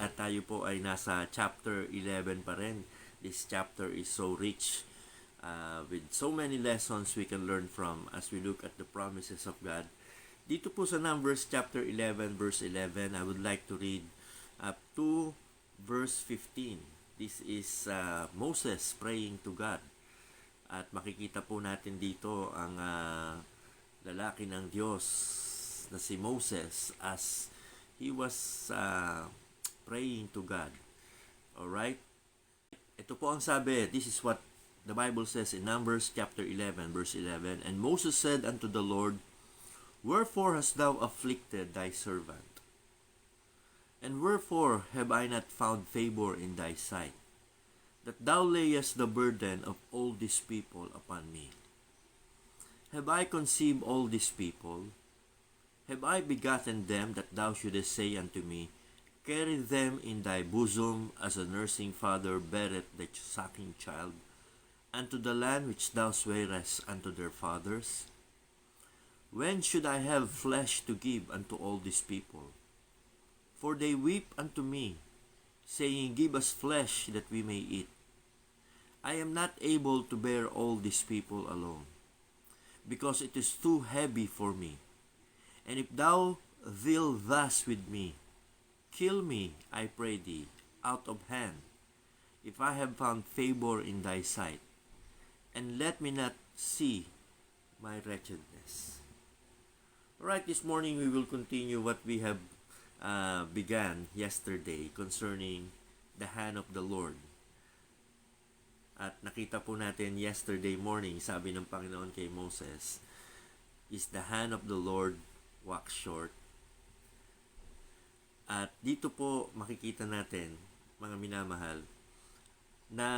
at tayo po ay nasa chapter 11 pa rin. This chapter is so rich with so many lessons we can learn from as we look at the promises of God. Dito po sa Numbers chapter 11 verse 11, I would like to read up to verse 15. This is Moses praying to God. At makikita po natin dito ang lalaki ng Diyos na si Moses as he was praying to God. Alright? Ito po ang sabi. This is what the Bible says in Numbers chapter 11 verse 11. And Moses said unto the Lord, Wherefore hast thou afflicted thy servant? And wherefore have I not found favor in thy sight, that thou layest the burden of all these people upon me? Have I conceived all these people? Have I begotten them that thou shouldest say unto me, Carry them in thy bosom, as a nursing father beareth the sucking child, unto the land which thou swarest unto their fathers? When should I have flesh to give unto all these people? For they weep unto me, saying, Give us flesh that we may eat. I am not able to bear all these people alone, because it is too heavy for me. And if thou deal thus with me, kill me, I pray thee, out of hand, if I have found favor in thy sight, and let me not see my wretchedness. Alright, this morning we will continue what we have began yesterday concerning the hand of the Lord. At nakita po natin yesterday morning, sabi ng Panginoon kay Moses, is the hand of the Lord wax short. At dito po makikita natin, mga minamahal, na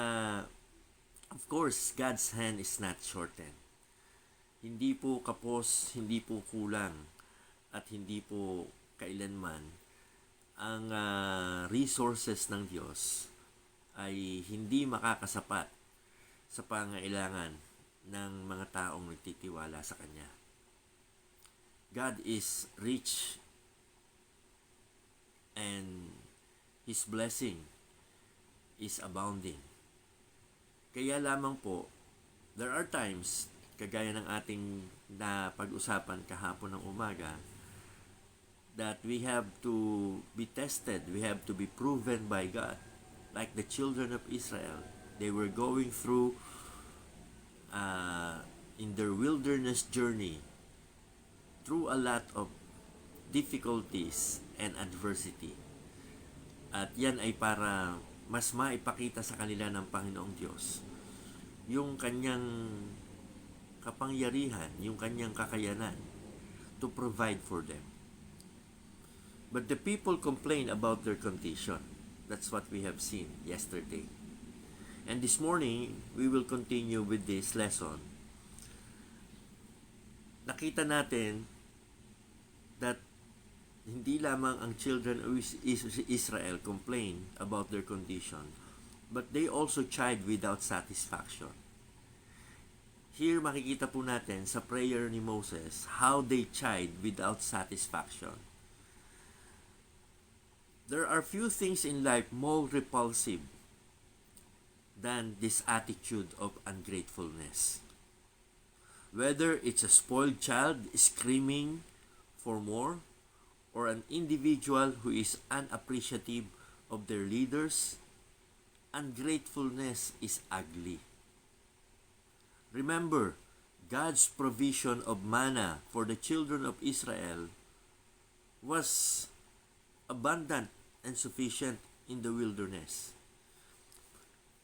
of course, God's hand is not shortened. Hindi po kapos, hindi po kulang, at hindi po kailanman ang resources ng Diyos ay hindi makakasapat sa pangailangan ng mga taong nagtitiwala sa Kanya. God is rich and His blessing is abounding. Kaya lamang po, there are times, kagaya ng ating pag-usapan kahapon ng umaga, that we have to be tested, we have to be proven by God. Like the children of Israel, they were going through in their wilderness journey through a lot of difficulties and adversity. At yan ay para mas maipakita sa kanila ng Panginoong Diyos yung kanyang kapangyarihan, yung kanyang kakayanan to provide for them. But the people complain about their condition. That's what we have seen yesterday. And this morning, we will continue with this lesson. Nakita natin that hindi lamang ang children of Israel complain about their condition, but they also chide without satisfaction. Here makikita po natin sa prayer ni Moses how they chide without satisfaction. There are few things in life more repulsive than this attitude of ungratefulness. Whether it's a spoiled child screaming for more, or an individual who is unappreciative of their leaders, ungratefulness is ugly. Remember, God's provision of manna for the children of Israel was abundant and sufficient in the wilderness.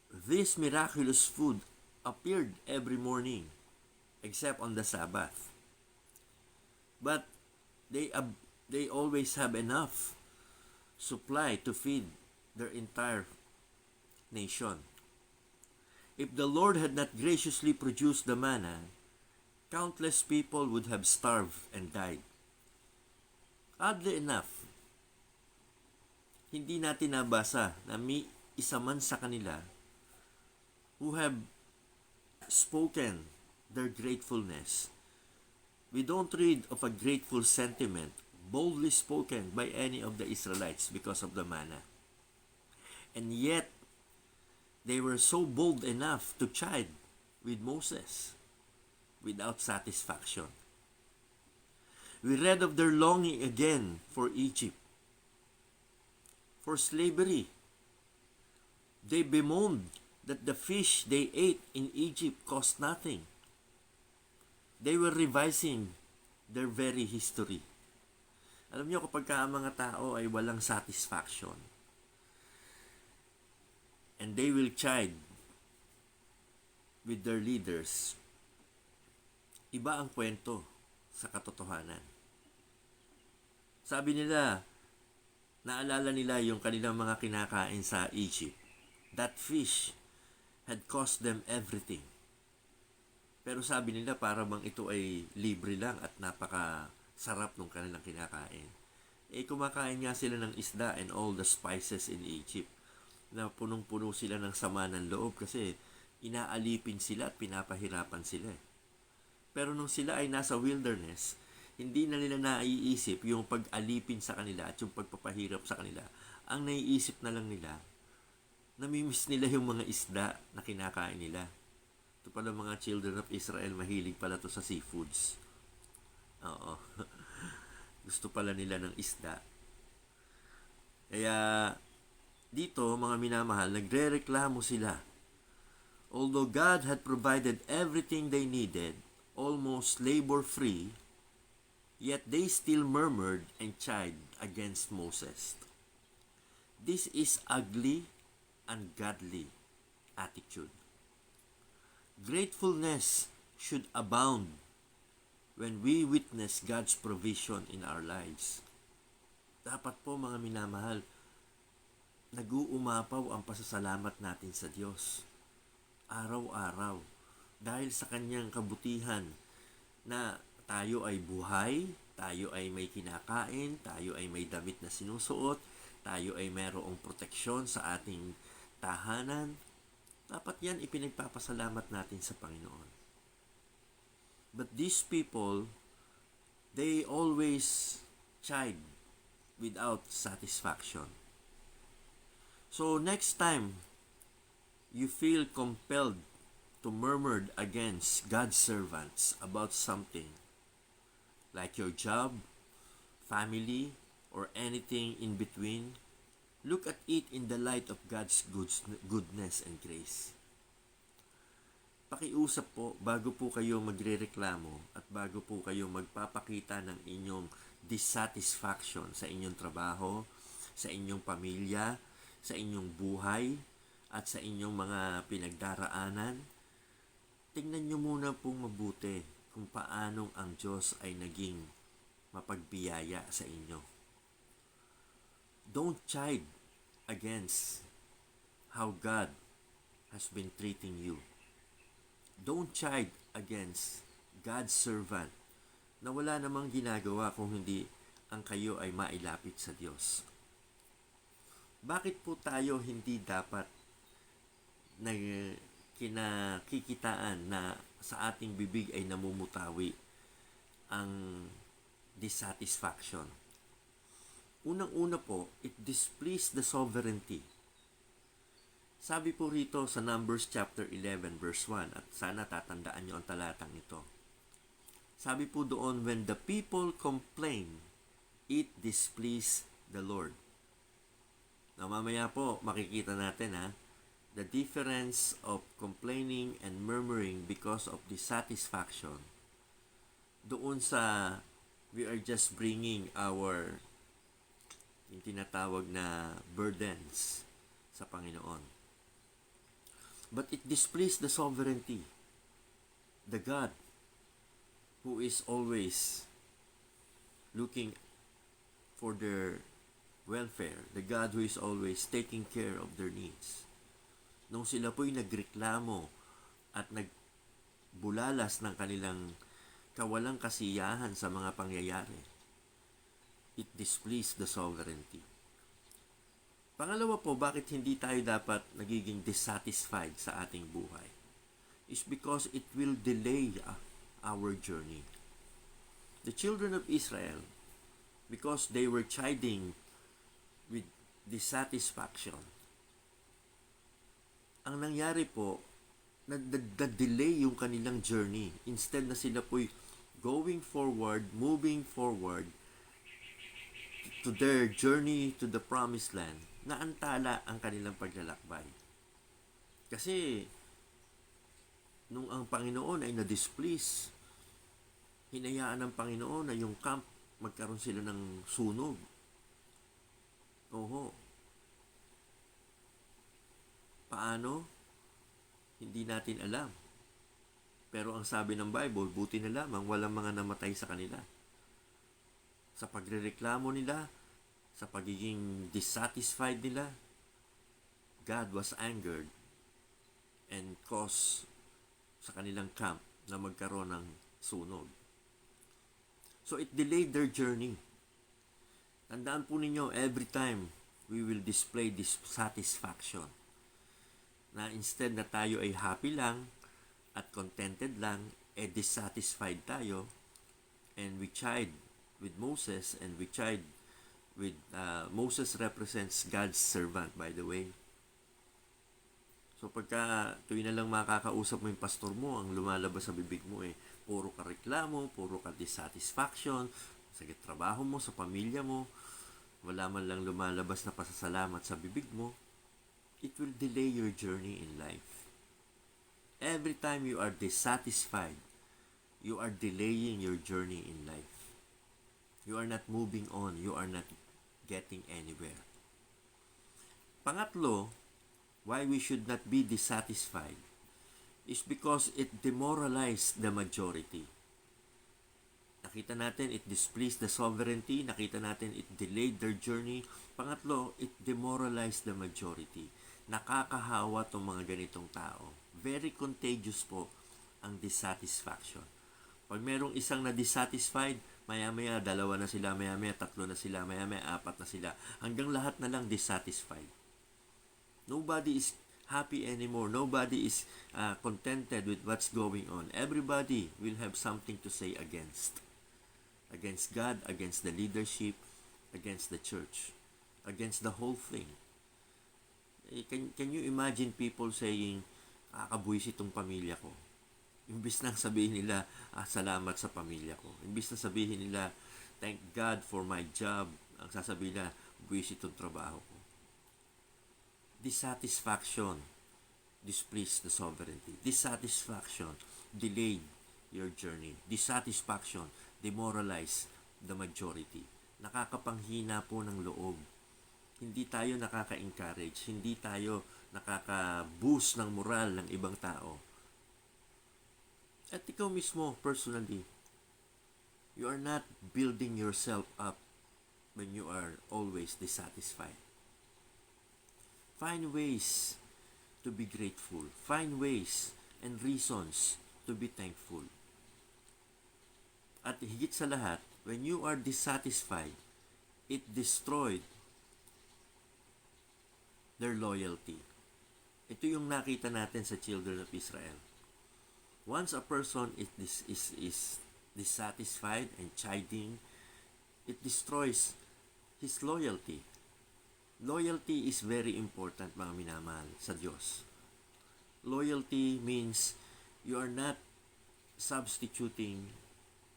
This miraculous food appeared every morning, except on the Sabbath. But they always have enough supply to feed their entire nation. If the Lord had not graciously produced the manna, countless people would have starved and died. Oddly enough, hindi natin nabasa na may isa man sa kanila who have spoken their gratefulness. We don't read of a grateful sentiment boldly spoken by any of the Israelites because of the manna. And yet, they were so bold enough to chide with Moses without satisfaction. We read of their longing again for Egypt, for slavery. They bemoaned that the fish they ate in Egypt cost nothing. They were revising their very history. Alam niyo, kapag ang mga tao ay walang satisfaction, and they will chide with their leaders, iba ang kwento sa katotohanan. Sabi nila, naalala nila yung kanilang mga kinakain sa Egypt. That fish had cost them everything. Pero sabi nila para bang ito ay libre lang at napakasarap ng kanilang kinakain. Kumakain nga sila ng isda and all the spices in Egypt, na punong-puno sila ng sama ng loob kasi inaalipin sila at pinapahirapan sila. Pero nung sila ay nasa wilderness, hindi na nila naiisip yung pag-alipin sa kanila at yung pagpapahirap sa kanila. Ang naiisip na lang nila, namimiss nila yung mga isda na kinakain nila. Ito pala mga children of Israel, mahilig pala to sa seafoods. Oo. Gusto pala nila ng isda. Kaya dito, mga minamahal, nagre-reklamo sila. Although God had provided everything they needed, almost labor-free, yet they still murmured and chid against Moses. This is ugly, ungodly attitude. Gratefulness should abound when we witness God's provision in our lives. Dapat po, mga minamahal, nag-uumapaw ang pasasalamat natin sa Diyos araw-araw dahil sa kanyang kabutihan na tayo ay buhay, tayo ay may kinakain, tayo ay may damit na sinusuot, tayo ay mayroong proteksyon sa ating tahanan. Dapat yan ipinagpapasalamat natin sa Panginoon. But these people, they always chide without satisfaction. So next time you feel compelled to murmur against God's servants about something, like your job, family, or anything in between, look at it in the light of God's goodness and grace. Pakiusap po bago po kayo magrereklamo at bago po kayo magpapakita ng inyong dissatisfaction sa inyong trabaho, sa inyong pamilya, sa inyong buhay, at sa inyong mga pinagdaraanan. Tingnan nyo muna pong mabuti kung paanong ang Diyos ay naging mapagbiyaya sa inyo. Don't chide against how God has been treating you. Don't chide against God's servant na wala namang ginagawa kung hindi ang kayo ay mailapit sa Diyos. Bakit po tayo hindi dapat na kinakikitaan na sa ating bibig ay namumutawi ang dissatisfaction? Unang-una po, it displeased the sovereignty. Sabi po rito sa Numbers chapter 11 verse 1, at sana tatandaan nyo ang talatang ito. Sabi po doon, when the people complain, it displeased the Lord. Now mamaya po makikita natin the difference of complaining and murmuring because of dissatisfaction. Doon sa we are just bringing our yung tinatawag na burdens sa Panginoon. But it displeased the sovereignty, the God who is always looking for their welfare, the God who is always taking care of their needs. Nung sila po'y nagreklamo at nagbulalas ng kanilang kawalang kasiyahan sa mga pangyayari, it displeased the sovereignty. Pangalawa po, bakit hindi tayo dapat nagiging dissatisfied sa ating buhay? Is because it will delay our journey. The children of Israel, because they were chiding with dissatisfaction, Ang nangyari po, na-delay yung kanilang journey. Instead na sila po'y going forward, moving forward to their journey to the promised land, naantala ang kanilang paglalakbay. Kasi nung ang Panginoon ay na-displease, hinayaan ng Panginoon na yung camp magkaroon sila ng sunog. Oho. Paano? Hindi natin alam. Pero ang sabi ng Bible, buti na lamang walang mga namatay sa kanila. Sa pagrereklamo nila, sa pagiging dissatisfied nila, God was angered and caused sa kanilang camp na magkaroon ng sunog. So it delayed their journey. Tandaan po ninyo, every time we will display dissatisfaction, na instead na tayo ay happy lang at contented lang, dissatisfied tayo, and we chide with Moses, and we chide with Moses represents God's servant, by the way. So pagka tuwing na lang makakausap mo yung pastor mo, ang lumalabas sa bibig mo puro ka reklamo, puro ka dissatisfaction sa trabaho mo, sa pamilya mo, wala man lang lumalabas na pasasalamat sa bibig mo, it will delay your journey in life. Every time you are dissatisfied, you are delaying your journey in life. You are not moving on. You are not getting anywhere. Pangatlo, why we should not be dissatisfied is because it demoralized the majority. Nakita natin, it displeased the sovereignty. Nakita natin, it delayed their journey. Pangatlo, it demoralized the majority. Nakakahawa itong mga ganitong tao. Very contagious po ang dissatisfaction. Pag merong isang na dissatisfied, maya-maya dalawa na sila, maya-maya tatlo na sila, maya-maya apat na sila, hanggang lahat na lang dissatisfied. Nobody is happy anymore. Nobody is contented with what's going on. Everybody will have something to say against God, against the leadership, against the church, against the whole thing. Can you imagine people saying, kakabuisit itong pamilya ko? Imbis na sabihin nila, salamat sa pamilya ko. Imbis na sabihin nila, thank God for my job. Ang sasabihin nila, buisit itong trabaho ko. Dissatisfaction displeased the sovereignty. Dissatisfaction delayed your journey. Dissatisfaction demoralized the majority. Nakakapanghina po ng loob. Hindi tayo nakaka-encourage, hindi tayo nakaka-boost ng moral ng ibang tao. At ikaw mismo, personally, you are not building yourself up when you are always dissatisfied. Find ways to be grateful. Find ways and reasons to be thankful. At higit sa lahat, when you are dissatisfied, it destroyed their loyalty. Ito yung nakita natin sa children of Israel. Once a person is dissatisfied and chiding, it destroys his loyalty. Loyalty is very important, mga minamahal, sa Diyos. Loyalty means you are not substituting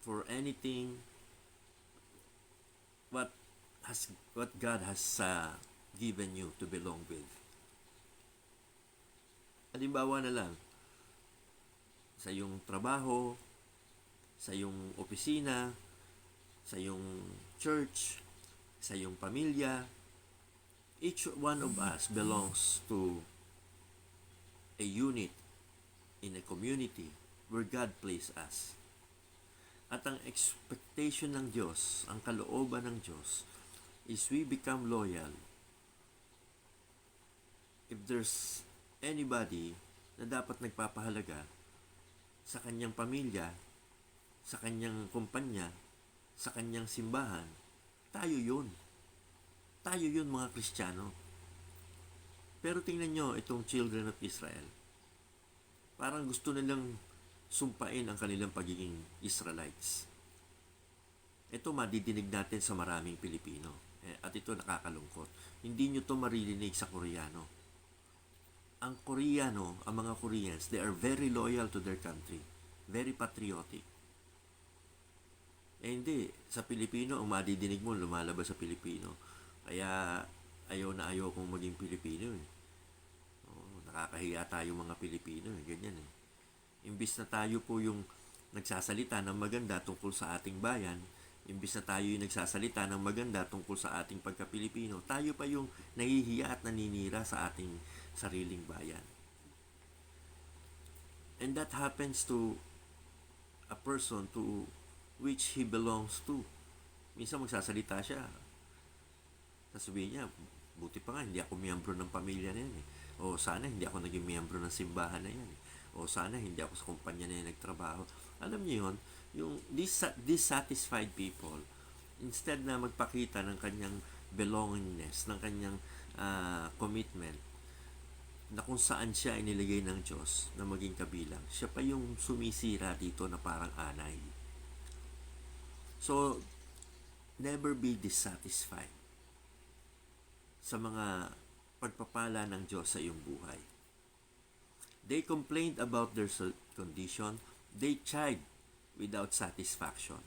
for anything what God has given you to belong with. Halimbawa na lang, sa iyong trabaho, sa iyong opisina, sa iyong church, sa iyong pamilya, each one of us belongs to a unit in a community where God placed us. At ang expectation ng Diyos, ang kalooban ng Diyos, is we become loyal. If there's anybody na dapat nagpapahalaga sa kanyang pamilya, sa kanyang kumpanya, sa kanyang simbahan, tayo yun. Tayo yun, mga Kristiyano. Pero tingnan nyo itong children of Israel. Parang gusto nilang sumpain ang kanilang pagiging Israelites. Ito madidinig natin sa maraming Pilipino. At ito nakakalungkot. Hindi nyo to maririnig sa Koreano. ang Koreano, ang mga Koreans, they are very loyal to their country. Very patriotic. Eh hindi, sa Pilipino, ang madidinig mo, lumalabas sa Pilipino. Kaya ayaw na ayaw kong maging Pilipino eh. Nakakahiya tayo mga Pilipino eh, ganyan eh. Imbis na tayo po yung nagsasalita ng maganda tungkol sa ating bayan, imbis na tayo yung nagsasalita ng maganda tungkol sa ating pagka-Pilipino, tayo pa yung nahihiya at naninira sa ating sariling bayan. And that happens to a person to which he belongs to. Minsan magsasalita siya, sasabihin niya, buti pa nga, hindi ako miyembro ng pamilya na yan eh. O sana hindi ako naging miyembro ng simbahan na yan eh. O sana hindi ako sa kumpanya na yan nagtrabaho. Alam niyo yun, yung dissatisfied people, instead na magpakita ng kanyang belongingness, ng kanyang commitment, na kung saan siya inilagay ng Diyos na maging kabilang, siya pa yung sumisira dito na parang anay. So, never be dissatisfied sa mga pagpapala ng Diyos sa iyong buhay. They complained about their condition, they chide without satisfaction,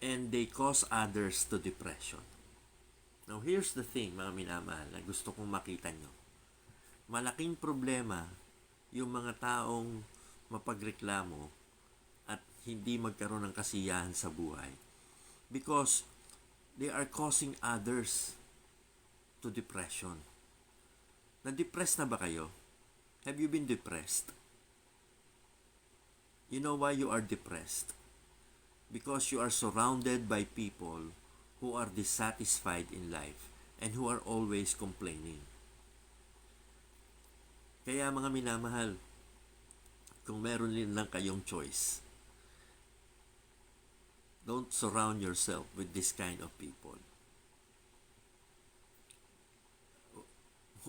and they cause others to depression. Now, here's the thing, mga minamahal, na gusto kong makita nyo. Malaking problema yung mga taong mapagreklamo at hindi magkaroon ng kasiyahan sa buhay because they are causing others to depression. Na-depressed na ba kayo? Have you been depressed? You know why you are depressed? Because you are surrounded by people who are dissatisfied in life and who are always complaining. Kaya mga minamahal, kung meron lang kayong choice, don't surround yourself with this kind of people.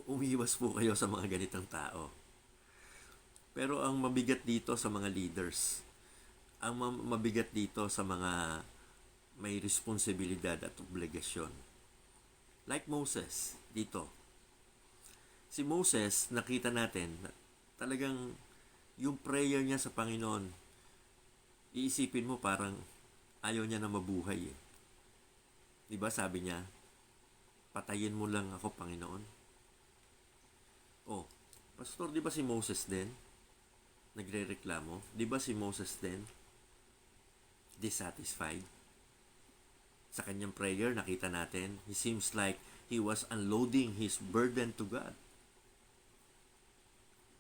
Umiwas po kayo sa mga ganitong tao. Pero ang mabigat dito sa mga leaders, ang mabigat dito sa mga may responsibilidad at obligasyon. Like Moses, dito. Si Moses, nakita natin, talagang yung prayer niya sa Panginoon, iisipin mo parang ayaw niya na mabuhay eh. Diba sabi niya, patayin mo lang ako, Panginoon. Oh, Pastor, di ba si Moses din? Nagre-reklamo? Di ba si Moses din? Dissatisfied? Sa kanyang prayer, nakita natin, he seems like he was unloading his burden to God.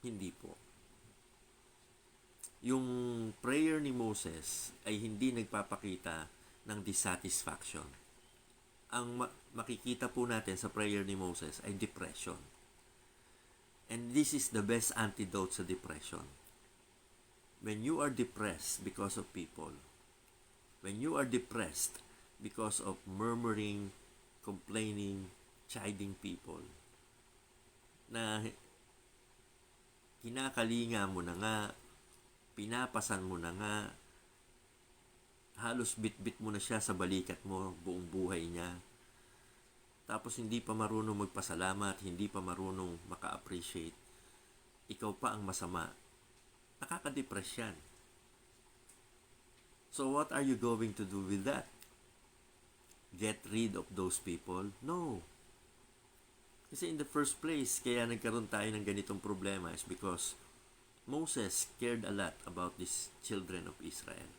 Hindi po. Yung prayer ni Moses ay hindi nagpapakita ng dissatisfaction. Ang makikita po natin sa prayer ni Moses ay depression. And this is the best antidote sa depression. When you are depressed because of people, when you are depressed because of murmuring, complaining, chiding people, na kinakalinga mo na nga, pinapasan mo na nga, halos bit-bit mo na siya sa balikat mo buong buhay niya. Tapos hindi pa marunong magpasalamat, hindi pa marunong maka-appreciate. Ikaw pa ang masama. Nakaka-depress yan. So what are you going to do with that? Get rid of those people? No. Kasi in the first place, kaya nagkaroon tayo ng ganitong problema is because Moses cared a lot about these children of Israel.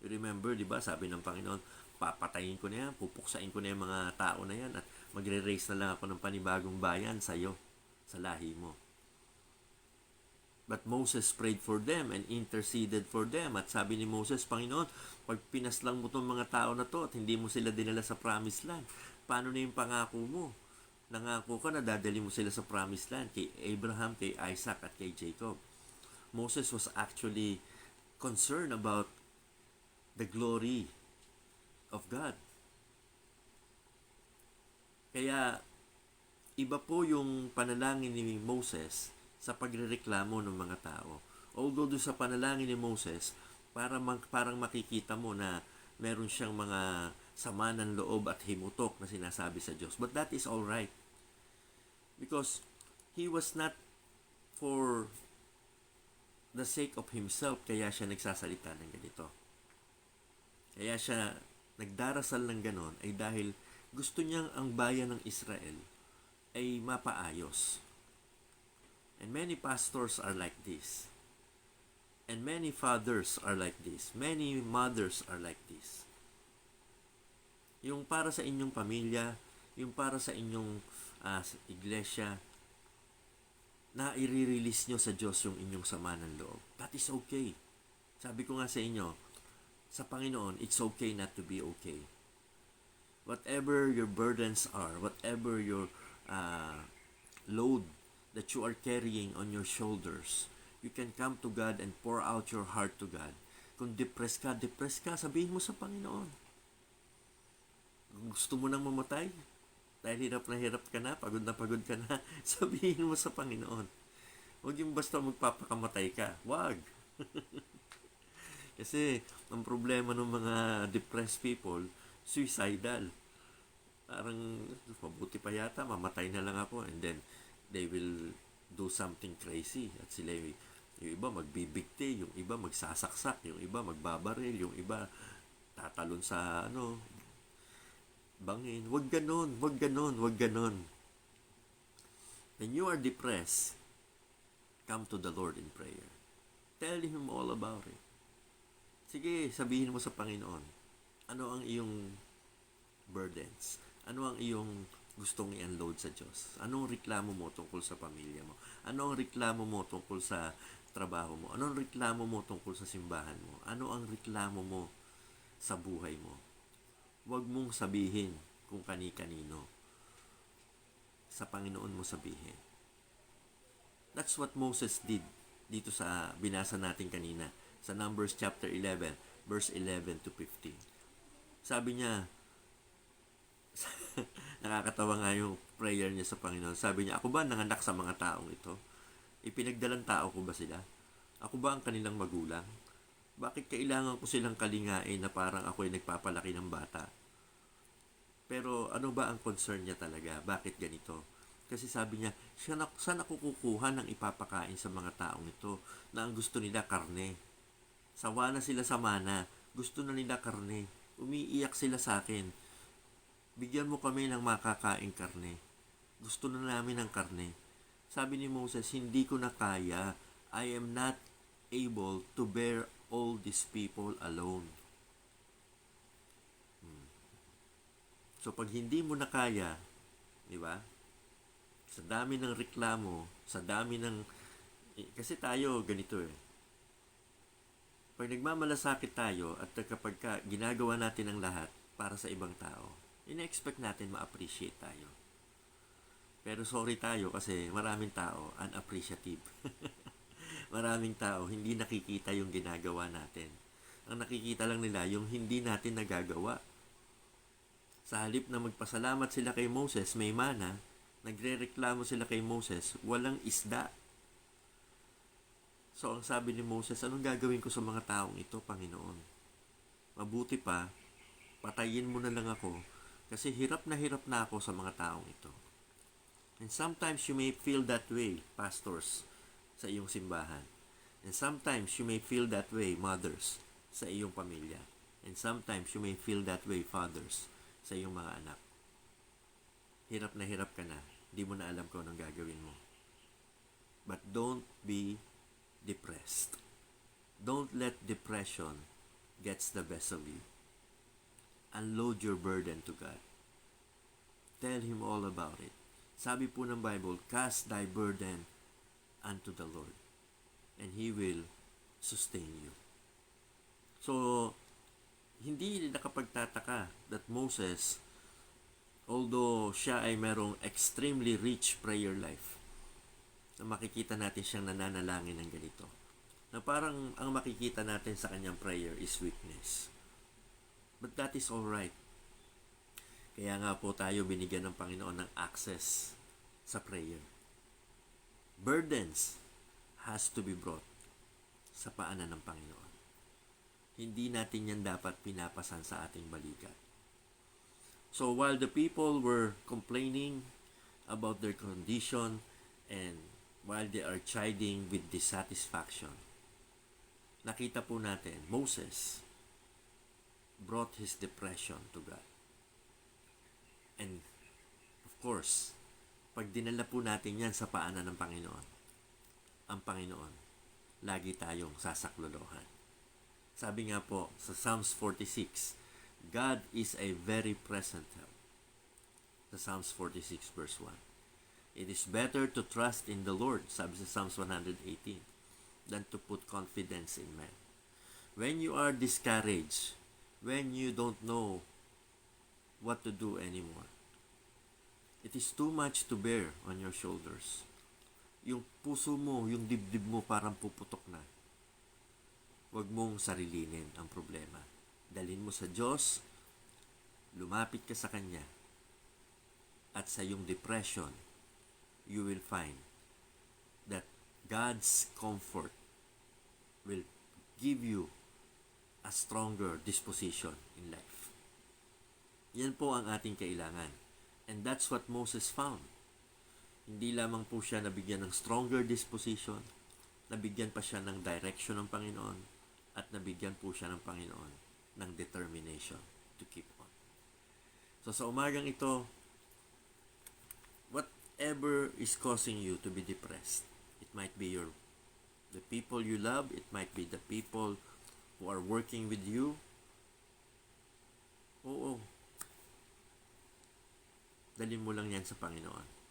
You remember, di ba, sabi ng Panginoon, papatayin ko na yan, pupuksain ko na yung mga tao na yan at magre-raise na lang ako ng panibagong bayan sa iyo, sa lahi mo. But Moses prayed for them and interceded for them. At sabi ni Moses, Panginoon, pag pinaslang mo itong mga tao na to at hindi mo sila dinala sa promised land, paano na yung pangako mo? Nangako ka na dadali mo sila sa promised land kay Abraham, kay Isaac at kay Jacob. Moses was actually concerned about the glory of God. Kaya iba po yung panalangin ni Moses sa pagrereklamo ng mga tao. Although doon sa panalangin ni Moses, parang makikita mo na meron siyang mga sama ng loob at himutok na sinasabi sa Diyos. But that is all right. Because he was not for the sake of himself, kaya siya nagsasalita ng ganito. Kaya siya nagdarasal ng ganon ay dahil gusto niyang ang bayan ng Israel ay mapaayos. And many pastors are like this. And many fathers are like this. Many mothers are like this. Yung para sa inyong pamilya, yung para sa inyong iglesia, na i-release nyo sa Diyos yung inyong sama ng loob. That is okay. Sabi ko nga sa inyo, sa Panginoon, it's okay not to be okay. Whatever your burdens are, whatever your load that you are carrying on your shoulders, you can come to God and pour out your heart to God. Kung depressed ka, sabihin mo sa Panginoon. Gusto mo nang mamatay? Dahil hirap ka na, pagod ka na, sabihin mo sa Panginoon. Huwag yung basta magpapakamatay ka. Wag. Kasi, ang problema ng mga depressed people, suicidal. Parang, mabuti pa yata, mamatay na lang ako. And then, they will do something crazy. At sila, yung iba magbibigti, yung iba magsasaksak, yung iba magbabaril, yung iba tatalon sa, bangin. Wag ganon. When you are depressed, come to the Lord in prayer. Tell Him all about it. Sige, sabihin mo sa Panginoon, ano ang iyong burdens? Ano ang iyong gustong i-unload sa Diyos? Anong reklamo mo tungkol sa pamilya mo? Ano ang reklamo mo tungkol sa trabaho mo? Ano ang reklamo mo tungkol sa simbahan mo? Ano ang reklamo mo sa buhay mo? Huwag mong sabihin kung kani-kanino. Sa Panginoon mo sabihin. That's what Moses did dito sa binasa natin kanina. Sa Numbers chapter 11, verse 11 to 15. Sabi niya, nakakatawa nga yung prayer niya sa Panginoon. Sabi niya, ako ba nanganak sa mga taong ito? Ipinagdalang tao ko ba sila? Ako ba ang kanilang magulang? Bakit kailangan ko silang kalingain na parang ako ay nagpapalaki ng bata? Pero ano ba ang concern niya talaga? Bakit ganito? Kasi sabi niya, saan ako kukuha ng ipapakain sa mga taong ito na ang gusto nila karne? Sawa na sila sa mana. Gusto na nila karne. Umiiyak sila sa akin. Bigyan mo kami ng makakain karne. Gusto na namin ng karne. Sabi ni Moses, hindi ko na kaya. I am not able to bear all these people alone. So pag hindi mo na kaya, di ba? Sa dami ng reklamo, sa dami ng kasi tayo ganito eh. Pag nagmamalasakit tayo at kapag ginagawa natin ang lahat para sa ibang tao, ina-expect natin ma-appreciate tayo. Pero sorry tayo kasi maraming tao unappreciative. Maraming tao hindi nakikita yung ginagawa natin. Ang nakikita lang nila yung hindi natin nagagawa. Sa halip na magpasalamat sila kay Moses, may mana, nagrereklamo sila kay Moses, walang isda. So ang sabi ni Moses, anong gagawin ko sa mga taong ito, Panginoon? Mabuti pa, patayin mo na lang ako kasi hirap na ako sa mga taong ito. And sometimes you may feel that way, pastors, sa iyong simbahan. And sometimes you may feel that way, mothers, sa iyong pamilya. And sometimes you may feel that way, fathers, sa iyong mga anak. Hirap ka na. Hindi mo na alam kung anong gagawin mo. But don't be depressed. Don't let depression gets the best of you. Unload your burden to God. Tell Him all about it. Sabi po ng Bible, cast thy burden unto the Lord, and He will sustain you. So, hindi nakapagtataka that Moses, although siya ay merong extremely rich prayer life, na makikita natin siyang nananalangin ng ganito, na parang ang makikita natin sa kanyang prayer is weakness. But that is alright. Kaya nga po tayo binigyan ng Panginoon ng access sa prayer. Burdens has to be brought sa paanan ng Panginoon. Hindi natin yan dapat pinapasan sa ating balikat. So while the people were complaining about their condition and while they are chiding with dissatisfaction. Nakita po natin, Moses brought his depression to God. And of course, pag dinala po natin yan sa paanan ng Panginoon, ang Panginoon, lagi tayong sasaklolohan. Sabi nga po sa Psalms 46, God is a very present help. Sa Psalms 46 verse 1. It is better to trust in the Lord, sabi sa Psalms 118, than to put confidence in man. When you are discouraged, when you don't know what to do anymore, it is too much to bear on your shoulders. Yung puso mo, yung dibdib mo parang puputok na. Huwag mong sarilinin ang problema. Dalhin mo sa Diyos, lumapit ka sa Kanya, at sa iyong depression, you will find that God's comfort will give you a stronger disposition in life. Yan po ang ating kailangan. And that's what Moses found. Hindi lamang po siya nabigyan ng stronger disposition, nabigyan pa siya ng direction ng Panginoon, at nabigyan po siya ng Panginoon ng determination to keep on. So sa umagang ito, whatever is causing you to be depressed, it might be the people you love, it might be the people who are working with you. Oo. Dalhin mo lang yan sa Panginoon.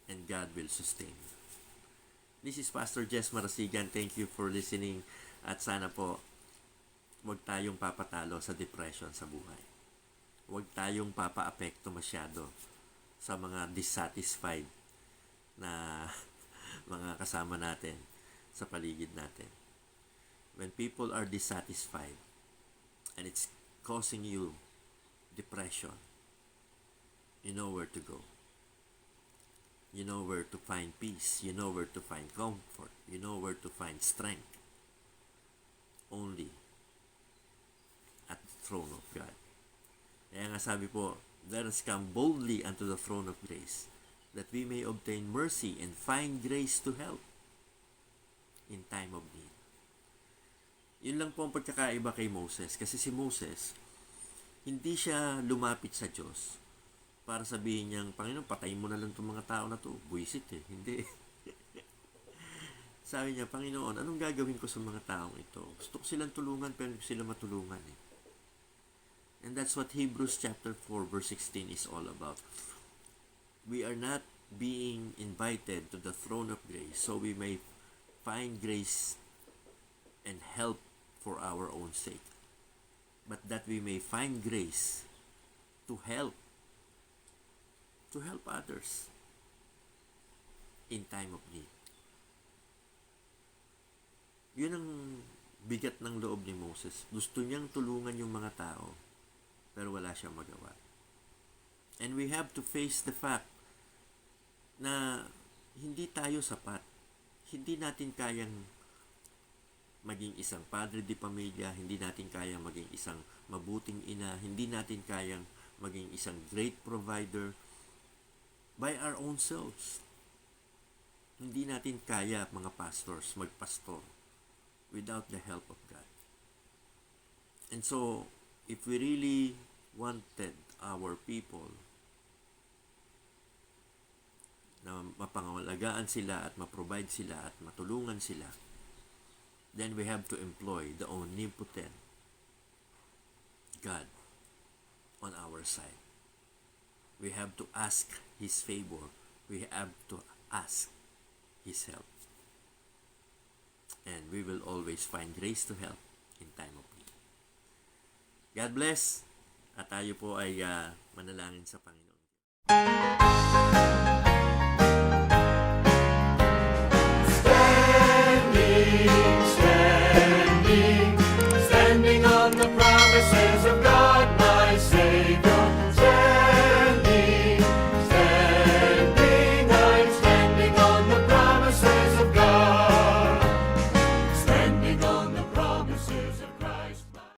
And God will sustain you. This is Pastor Jess Marasigan. Thank you for listening. At sana po, huwag tayong papatalo sa depression sa buhay. Huwag tayong papaapekto masyado sa mga dissatisfied na mga kasama natin sa paligid natin. When people are dissatisfied and it's causing you depression, you know where to go. You know where to find peace. You know where to find comfort. You know where to find strength. Only at the throne of God. Kaya nga sabi po, let us come boldly unto the throne of grace, that we may obtain mercy and find grace to help in time of need. Yun lang po ang pagkakaiba kay Moses. Kasi si Moses, hindi siya lumapit sa Diyos para sabihin niyang, Panginoon, patayin mo na lang itong mga tao na to. Buisit eh. Hindi. Sabi niya, Panginoon, anong gagawin ko sa mga taong ito? Gusto ko silang tulungan, pero hindi ko sila matulungan eh. And that's what Hebrews chapter 4 verse 16 is all about. We are not being invited to the throne of grace so we may find grace and help for our own sake, but that we may find grace to help others in time of need. Yun ang bigat ng loob ni Moses. Gusto niyang tulungan yung mga tao, pero wala siyang magawa. And we have to face the fact na hindi tayo sapat. Hindi natin kayang maging isang padre di pamilya, hindi natin kayang maging isang mabuting ina, hindi natin kayang maging isang great provider by our own selves. Hindi natin kaya, mga pastors, magpastor without the help of God. And so, if we really wanted our people na mapangalagaan sila at maprovide sila at matulungan sila, then we have to employ the omnipotent God on our side. We have to ask His favor. We have to ask His help. And we will always find grace to help in time of need. God bless. At tayo po ay manalangin sa Panginoon. Standing